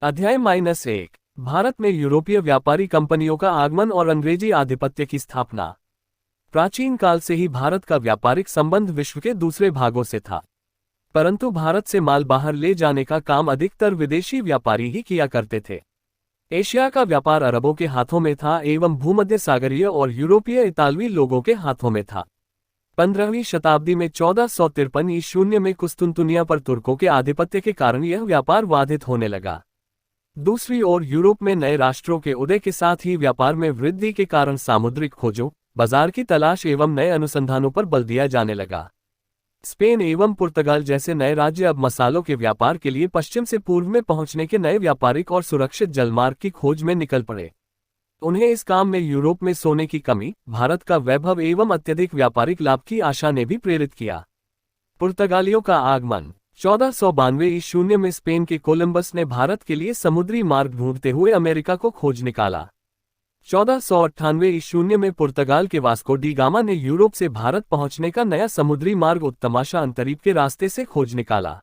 अध्याय-1 भारत में यूरोपीय व्यापारी कंपनियों का आगमन और अंग्रेजी आधिपत्य की स्थापना। प्राचीन काल से ही भारत का व्यापारिक संबंध विश्व के दूसरे भागों से था, परंतु भारत से माल बाहर ले जाने का काम अधिकतर विदेशी व्यापारी ही किया करते थे। एशिया का व्यापार अरबों के हाथों में था एवं भूमध्य सागरीय और यूरोपीय इतालवी लोगों के हाथों में था। 15वीं शताब्दी में 1453 ईस्वी में कुस्तुनतुनिया पर तुर्कों के आधिपत्य के कारण यह व्यापार बाधित होने लगा। दूसरी ओर यूरोप में नए राष्ट्रों के उदय के साथ ही व्यापार में वृद्धि के कारण सामुद्रिक खोजों, बाजार की तलाश एवं नए अनुसंधानों पर बल दिया जाने लगा। स्पेन एवं पुर्तगाल जैसे नए राज्य अब मसालों के व्यापार के लिए पश्चिम से पूर्व में पहुंचने के नए व्यापारिक और सुरक्षित जलमार्ग की खोज में निकल पड़े। उन्हें इस काम में यूरोप में सोने की कमी, भारत का वैभव एवं अत्यधिक व्यापारिक लाभ की आशा ने भी प्रेरित किया। पुर्तगालियों का आगमन 1492 ईस्वी में स्पेन के कोलंबस ने भारत के लिए समुद्री मार्ग ढूंढते हुए अमेरिका को खोज निकाला। 1498 ईस्वी में पुर्तगाल के वास्को डी गामा ने यूरोप से भारत पहुंचने का नया समुद्री मार्ग उत्तमाशा अंतरीप के रास्ते से खोज निकाला।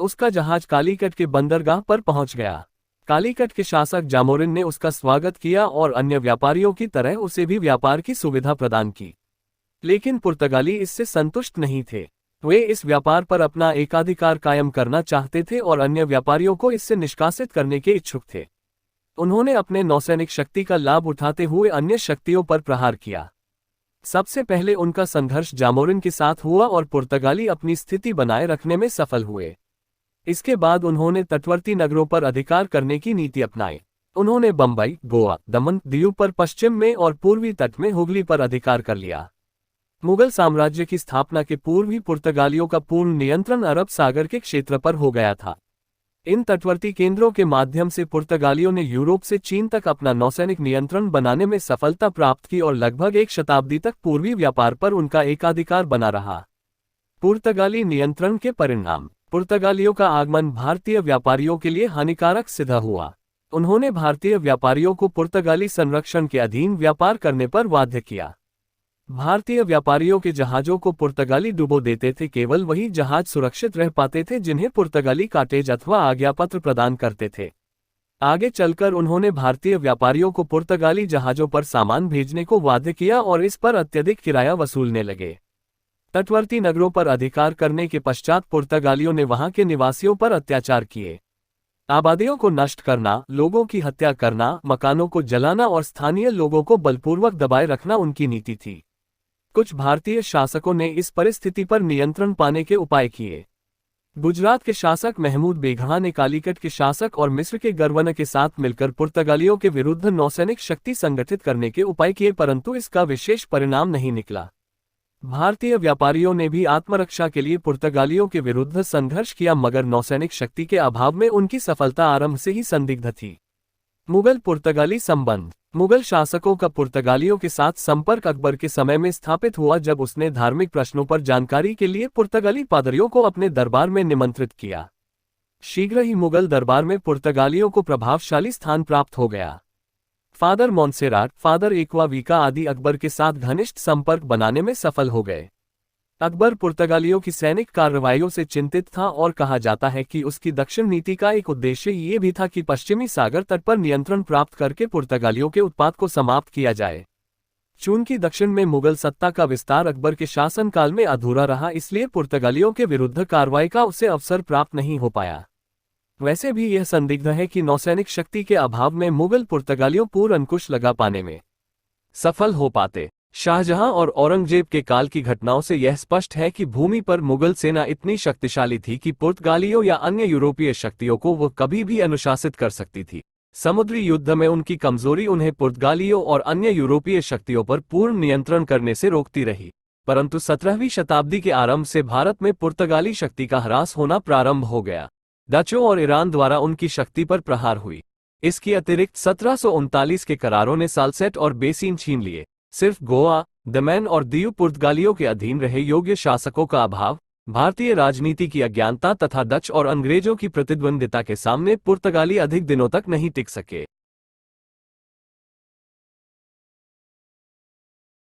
उसका जहाज कालीकट के बंदरगाह पर पहुंच गया। कालीकट के शासक जामोरिन ने उसका स्वागत किया और अन्य व्यापारियों की तरह उसे भी व्यापार की सुविधा प्रदान की। लेकिन पुर्तगाली इससे संतुष्ट नहीं थे। वे इस व्यापार पर अपना एकाधिकार कायम करना चाहते थे और अन्य व्यापारियों को इससे निष्कासित करने के इच्छुक थे। उन्होंने अपने नौसैनिक शक्ति का लाभ उठाते हुए अन्य शक्तियों पर प्रहार किया। सबसे पहले उनका संघर्ष जामोरिन के साथ हुआ और पुर्तगाली अपनी स्थिति बनाए रखने में सफल हुए। इसके बाद उन्होंने तटवर्ती नगरों पर अधिकार करने की नीति अपनाई। उन्होंने बंबई, गोवा, दमन, दीव पर पश्चिम में और पूर्वी तट में हुगली पर अधिकार कर लिया। मुगल साम्राज्य की स्थापना के पूर्व ही पुर्तगालियों का पूर्ण नियंत्रण अरब सागर के क्षेत्र पर हो गया था। इन तटवर्ती केंद्रों के माध्यम से पुर्तगालियों ने यूरोप से चीन तक अपना नौसैनिक नियंत्रण बनाने में सफलता प्राप्त की और लगभग एक शताब्दी तक पूर्वी व्यापार पर उनका एकाधिकार बना रहा। पुर्तगाली नियंत्रण के परिणाम। पुर्तगालियों का आगमन भारतीय व्यापारियों के लिए हानिकारक सिद्ध हुआ। उन्होंने भारतीय व्यापारियों को पुर्तगाली संरक्षण के अधीन व्यापार करने पर बाध्य किया। भारतीय व्यापारियों के जहाजों को पुर्तगाली डुबो देते थे। केवल वही जहाज सुरक्षित रह पाते थे जिन्हें पुर्तगाली काटेज अथवा आज्ञापत्र प्रदान करते थे। आगे चलकर उन्होंने भारतीय व्यापारियों को पुर्तगाली जहाजों पर सामान भेजने को बाध्य किया और इस पर अत्यधिक किराया वसूलने लगे। तटवर्ती नगरों पर अधिकार करने के पश्चात पुर्तगालियों ने वहां के निवासियों पर अत्याचार किए। आबादियों को नष्ट करना, लोगों की हत्या करना, मकानों को जलाना और स्थानीय लोगों को बलपूर्वक दबाए रखना उनकी नीति थी। कुछ भारतीय शासकों ने इस परिस्थिति पर नियंत्रण पाने के उपाय किए। गुजरात के शासक महमूद बेगहा ने कालीकट के शासक और मिस्र के गवर्नर के साथ मिलकर पुर्तगालियों के विरुद्ध नौसैनिक शक्ति संगठित करने के उपाय किए, परंतु इसका विशेष परिणाम नहीं निकला। भारतीय व्यापारियों ने भी आत्मरक्षा के लिए पुर्तगालियों के विरुद्ध संघर्ष किया, मगर नौसैनिक शक्ति के अभाव में उनकी सफलता आरंभ से ही संदिग्ध थी। मुगल पुर्तगाली संबंध। मुगल शासकों का पुर्तगालियों के साथ संपर्क अकबर के समय में स्थापित हुआ, जब उसने धार्मिक प्रश्नों पर जानकारी के लिए पुर्तगाली पादरियों को अपने दरबार में निमंत्रित किया। शीघ्र ही मुगल दरबार में पुर्तगालियों को प्रभावशाली स्थान प्राप्त हो गया। फादर मोन्सेराट, फादर एक्वावीका आदि अकबर के साथ घनिष्ठ संपर्क बनाने में सफल हो गए। अकबर पुर्तगालियों की सैनिक कार्रवाइयों से चिंतित था और कहा जाता है कि उसकी दक्षिण नीति का एक उद्देश्य ये भी था कि पश्चिमी सागर तट पर नियंत्रण प्राप्त करके पुर्तगालियों के उत्पात को समाप्त किया जाए। चूंकि दक्षिण में मुगल सत्ता का विस्तार अकबर के शासनकाल में अधूरा रहा, इसलिए पुर्तगालियों के विरुद्ध कार्रवाई का उसे अवसर प्राप्त नहीं हो पाया। वैसे भी यह संदिग्ध है कि नौसैनिक शक्ति के अभाव में मुगल पुर्तगालियों पूर्ण अंकुश लगा पाने में सफल हो पाते। शाहजहां और औरंगजेब के काल की घटनाओं से यह स्पष्ट है कि भूमि पर मुगल सेना इतनी शक्तिशाली थी कि पुर्तगालियों या अन्य यूरोपीय शक्तियों को वह कभी भी अनुशासित कर सकती थी। समुद्री युद्ध में उनकी कमजोरी उन्हें पुर्तगालियों और अन्य यूरोपीय शक्तियों पर पूर्ण नियंत्रण करने से रोकती रही। परंतु 17वीं शताब्दी के आरंभ से भारत में पुर्तगाली शक्ति का ह्रास होना प्रारंभ हो गया। डचों और ईरान द्वारा उनकी शक्ति पर प्रहार हुई। इसके अतिरिक्त 1739 के करारों ने साल्सेट और बेसिन छीन लिए। सिर्फ गोवा, दमन और दीव पुर्तगालियों के अधीन रहे। योग्य शासकों का अभाव, भारतीय राजनीति की अज्ञानता तथा डच और अंग्रेजों की प्रतिद्वंदिता के सामने पुर्तगाली अधिक दिनों तक नहीं टिक सके।